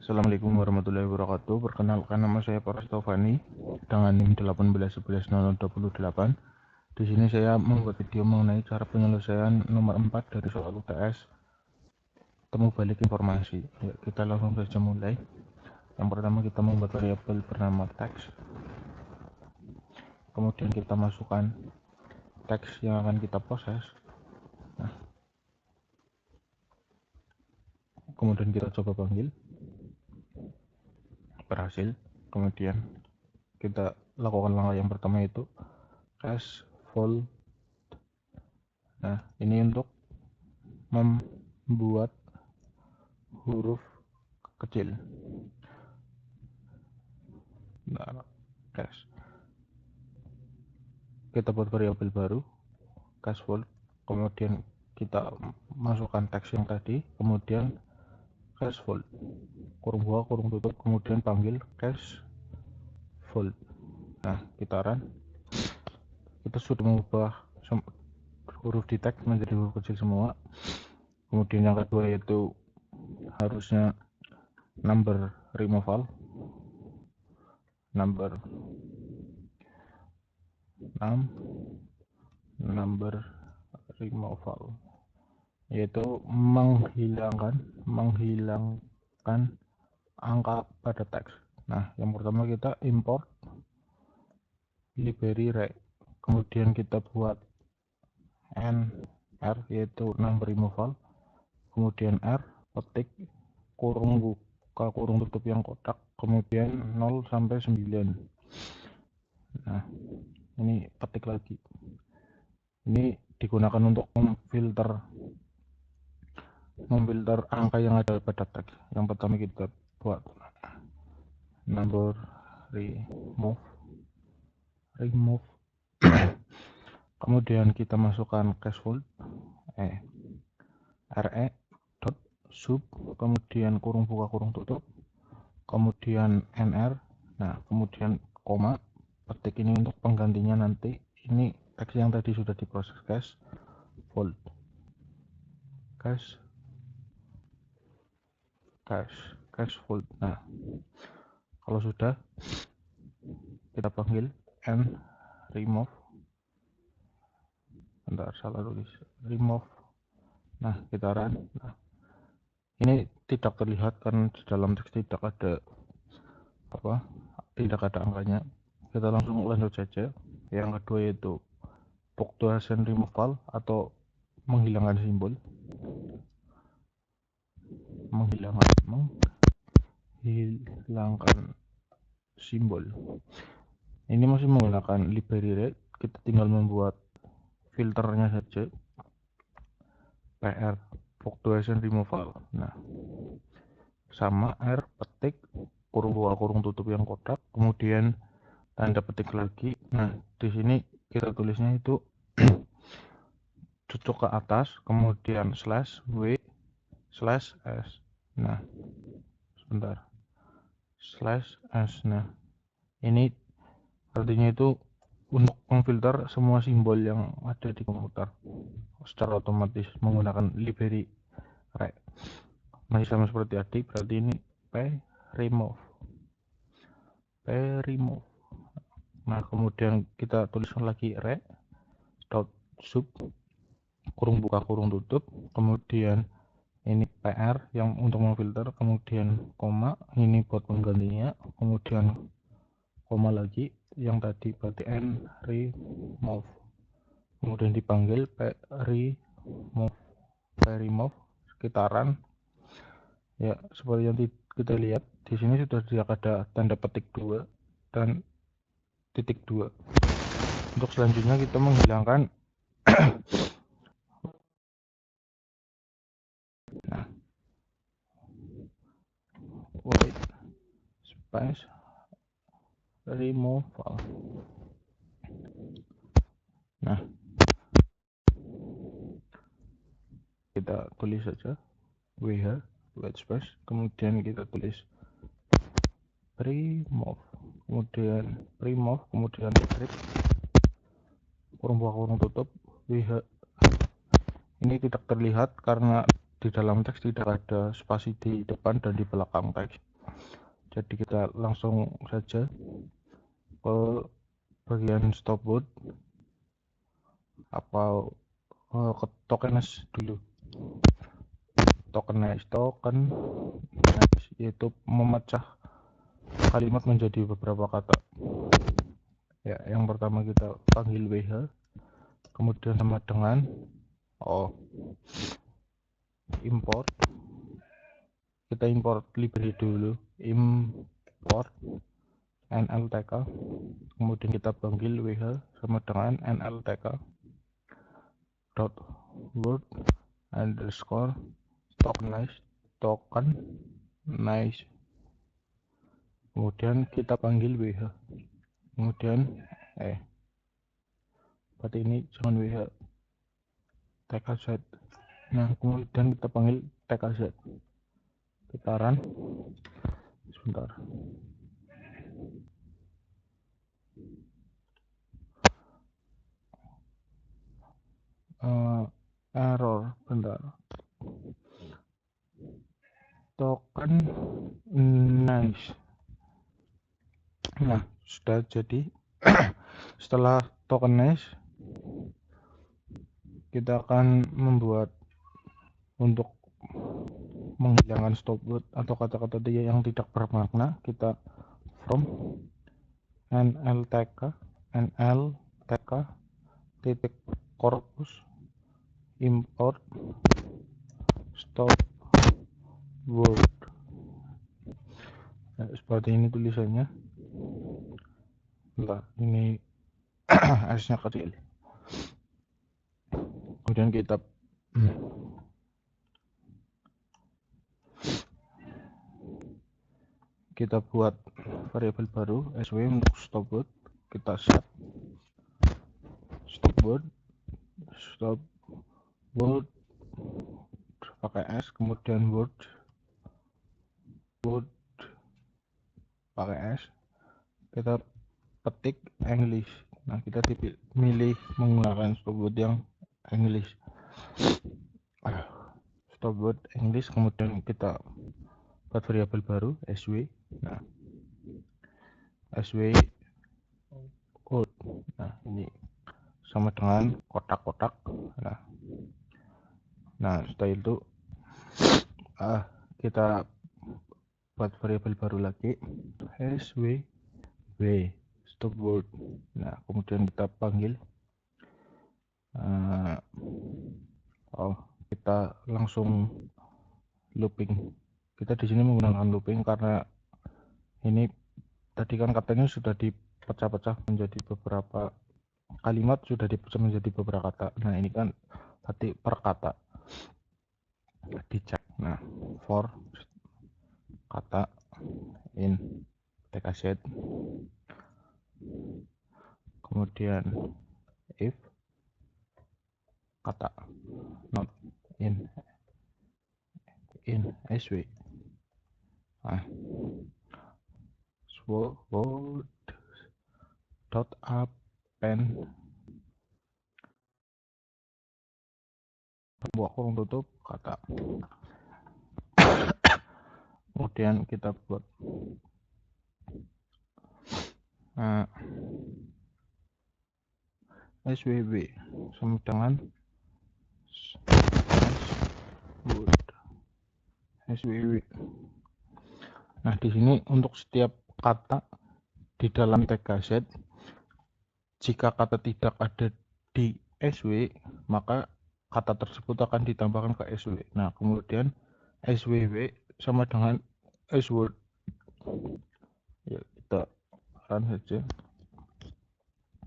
Assalamualaikum warahmatullahi wabarakatuh. Perkenalkan, nama saya Paras Taufani dengan NIM 18110028. Di sini saya membuat video mengenai cara penyelesaian nomor 4 dari soal UTS temu balik informasi. Ya, kita langsung saja mulai. Yang pertama, kita membuat variabel bernama teks. Kemudian kita masukkan teks yang akan kita proses. Kemudian kita coba panggil. Berhasil. Kemudian kita lakukan langkah yang pertama, yaitu cache fold. Nah, ini untuk membuat huruf kecil. Nah, cache. Kita buat variabel baru, cache fold. Kemudian kita masukkan teks yang tadi, kemudian cache fold, kurung buka kurung tutup, kemudian panggil cache fold. Nah, kita run. Kita sudah mengubah huruf di teks menjadi huruf kecil semua. Kemudian yang kedua yaitu harusnya number removal, number removal, yaitu menghilangkan angka pada teks. Nah, yang pertama kita import library rect, kemudian kita buat nr yaitu number removal, kemudian r petik kurung buka kurung tutup yang kotak, kemudian 0 sampai 9. Nah, ini ketik lagi. Ini digunakan untuk memfilter angka yang ada pada teks. Yang pertama kita buat number remove kemudian kita masukkan cache fold re dot sub, kemudian kurung buka kurung tutup, kemudian nr. Nah, kemudian koma, petik ini untuk penggantinya nanti. Ini teks yang tadi sudah diproses cache fold. Nah, kalau sudah, kita panggil remove. Remove. Nah, kita run. Nah, ini tidak terlihat karena di dalam teks tidak ada angkanya. Kita langsung lanjut saja. Yang kedua yaitu punctuation removal atau menghilangkan simbol. Ini masih menggunakan library rect. Kita tinggal membuat filternya saja. PR punctuation removal. Nah, sama r petik kurung buka kurung tutup yang kotak, kemudian tanda petik lagi. Nah, di sini kita tulisnya itu cucuk ke atas, kemudian slash w slash s. Nah, sebentar, slash s. Nah, ini artinya itu untuk memfilter semua simbol yang ada di komputer secara otomatis menggunakan library rect. Masih sama seperti tadi, berarti ini remove. Nah, kemudian kita tulis lagi rect dot sub kurung buka kurung tutup, kemudian ini PR yang untuk memfilter, kemudian koma, ini buat penggantinya, kemudian koma lagi yang tadi berarti remove, kemudian dipanggil remove, sekitaran. Ya, seperti yang kita lihat di sini sudah ada tanda petik 2 dan titik 2. Untuk selanjutnya kita menghilangkan nah, white space removal. Nah, kita tulis saja wh white space, kemudian kita tulis remove, kemudian script kurung buka kurung tutup wh. Ini tidak terlihat karena di dalam teks tidak ada spasi di depan dan di belakang teks. Jadi kita langsung saja ke bagian stopword atau ke tokenize dulu. Tokenize yaitu memecah kalimat menjadi beberapa kata. Ya, yang pertama kita panggil WH, kemudian sama dengan import. Kita import library dulu, import nltk, kemudian kita panggil WH sama dengan nltk dot word underscore tokenize, kemudian kita panggil WH, kemudian berarti ini jangan WH, tkz. Nah, kemudian kita panggil tkz, kita run sebentar. Error, bentar. Token nice. Nah, sudah jadi. Setelah tokenize, kita akan membuat untuk menghilangkan stopword atau kata-kata yang tidak bermakna. Kita from nltk titik corpus import stop word. Nah, seperti ini tulisannya. Bentar, ini S-nya kecil. Kemudian kita buat variabel baru sw untuk stopword. Kita set stopword pakai s, kemudian word pakai s, kita petik English. Nah, kita milih menggunakan stopword yang English, stopword English, kemudian kita buat variabel baru sw. Nah, sw word. Nah, ini sama dengan kotak-kotak. Nah, setelah itu kita buat variabel baru lagi sww stopword. Nah, kemudian kita panggil kita langsung looping. Kita di sini menggunakan looping karena ini tadi kan katanya sudah dipecah-pecah menjadi beberapa kalimat, sudah dipecah menjadi beberapa kata. Nah, ini kan berarti per kata dicek. Nah, for kata in tkz, kemudian if kata not in sw. Nah, word dot append buah kurung tutup kata. Kemudian kita buat sww sama dengan sww. Nah, di sini untuk setiap kata di dalam tkz, jika kata tidak ada di sw, maka kata tersebut akan ditambahkan ke sw. Nah, kemudian sww sama dengan sword. Ya, kita run saja.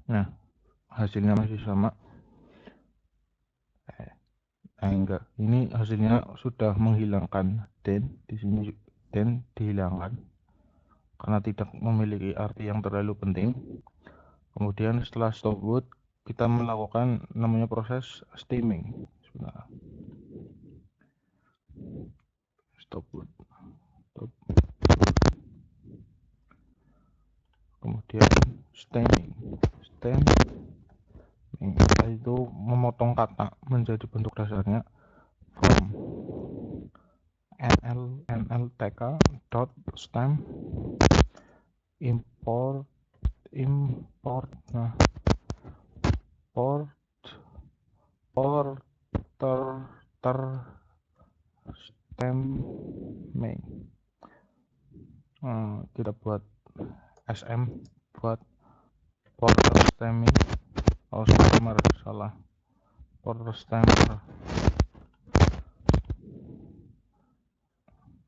Nah, hasilnya masih sama. Enggak, ini hasilnya sudah menghilangkan then. Di sini then dihilangkan karena tidak memiliki arti yang terlalu penting. Kemudian setelah stopword, kita melakukan namanya proses stemming. Stopword. Kemudian stemming itu memotong kata menjadi bentuk dasarnya from nltk kata dot stem import nah porter stemming. Kita buat sm buat porter stemming. Stemmer, salah, porter stemmer,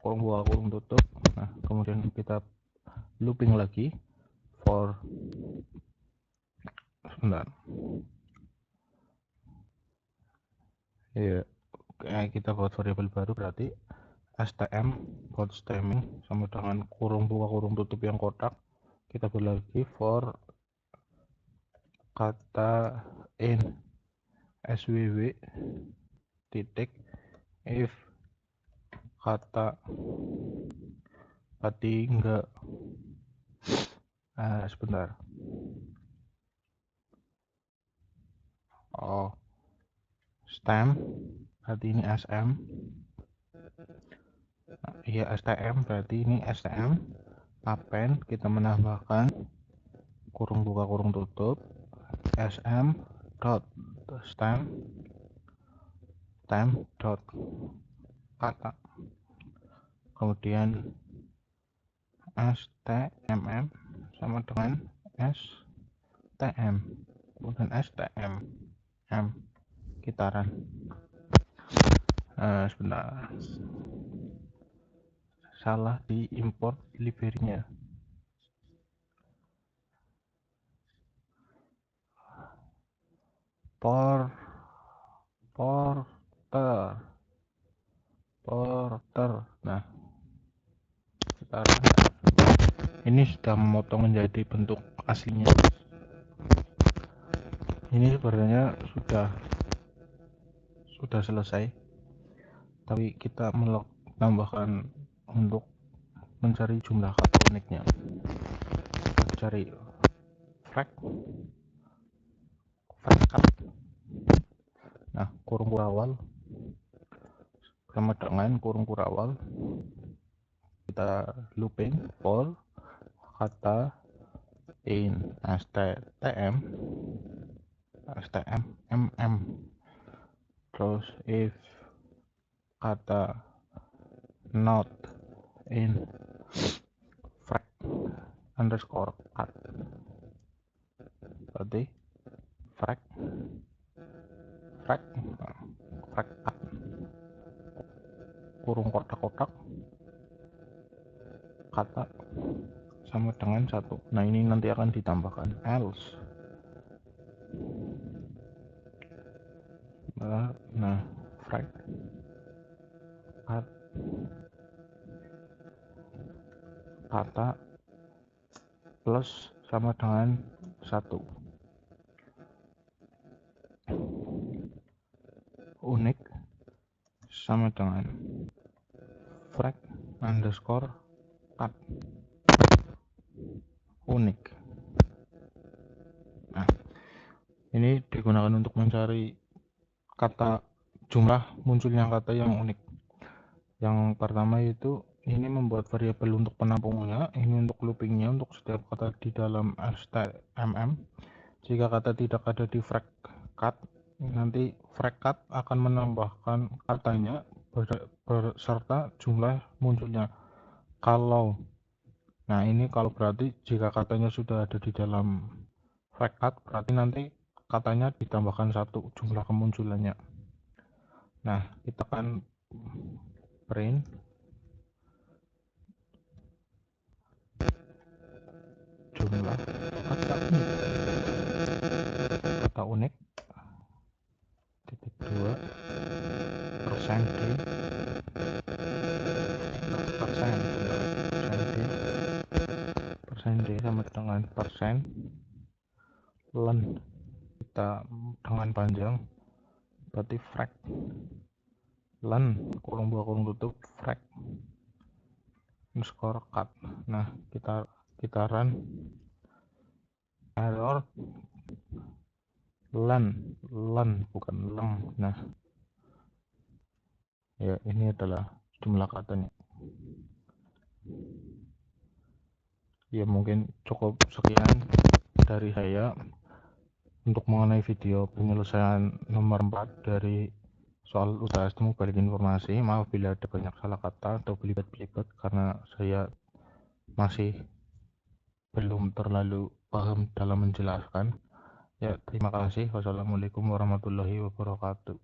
kurung buka kurung tutup. Nah, kemudian kita looping lagi for, sebentar ya, kita buat variabel baru, berarti stm buat stemming sama dengan kurung buka kurung tutup yang kotak. Kita buat lagi for kata in sww titik if kata tadi enggak, sebentar, stem berarti ini sm, iya stm berarti ini stm, append kita menambahkan kurung buka kurung tutup sm dot stem dot kata, kemudian stmm sama dengan stm, kemudian stm kitaran. Sebentar, salah di import library-nya. Porter. Nah, kitaran. Ini sudah memotong menjadi bentuk aslinya. Ini sebenarnya sudah selesai, tapi kita menambahkan untuk mencari jumlah kata uniknya. Kita cari frag cut. Nah, kurung kurawal sama dengan kurung kurawal, kita looping for kata in stm terus if kata not in frag underscore cut, berarti frag cut kurung kotak-kotak kata sama dengan 1. Nah, ini nanti akan ditambahkan else. Nah, frag cut kata plus sama dengan 1. Unik sama dengan frag underscore cut unik. Nah, ini digunakan untuk mencari kata jumlah munculnya kata yang unik. Yang pertama itu ini membuat variabel untuk penampungnya, ini untuk loopingnya untuk setiap kata di dalam stmm. Jika kata tidak ada di frag cut, nanti frag cut akan menambahkan katanya beserta jumlah munculnya. Nah, ini kalau berarti jika katanya sudah ada di dalam frag cut, berarti nanti katanya ditambahkan 1 jumlah kemunculannya. Nah, kita akan print jumlah kata unik titik 2 persen d sama dengan persen len, kita dengan panjang berarti frag len kurung buka kurung tutup frag underscore cut. Nah, kita run, error len bukan lem. Nah, ya, ini adalah jumlah katanya. Ya mungkin cukup sekian dari saya untuk mengenai video penyelesaian nomor 4 dari soal UTS temu balik informasi. Maaf bila ada banyak salah kata atau belibet-belibet karena saya masih belum terlalu paham dalam menjelaskan. Ya, terima kasih. Wassalamualaikum warahmatullahi wabarakatuh.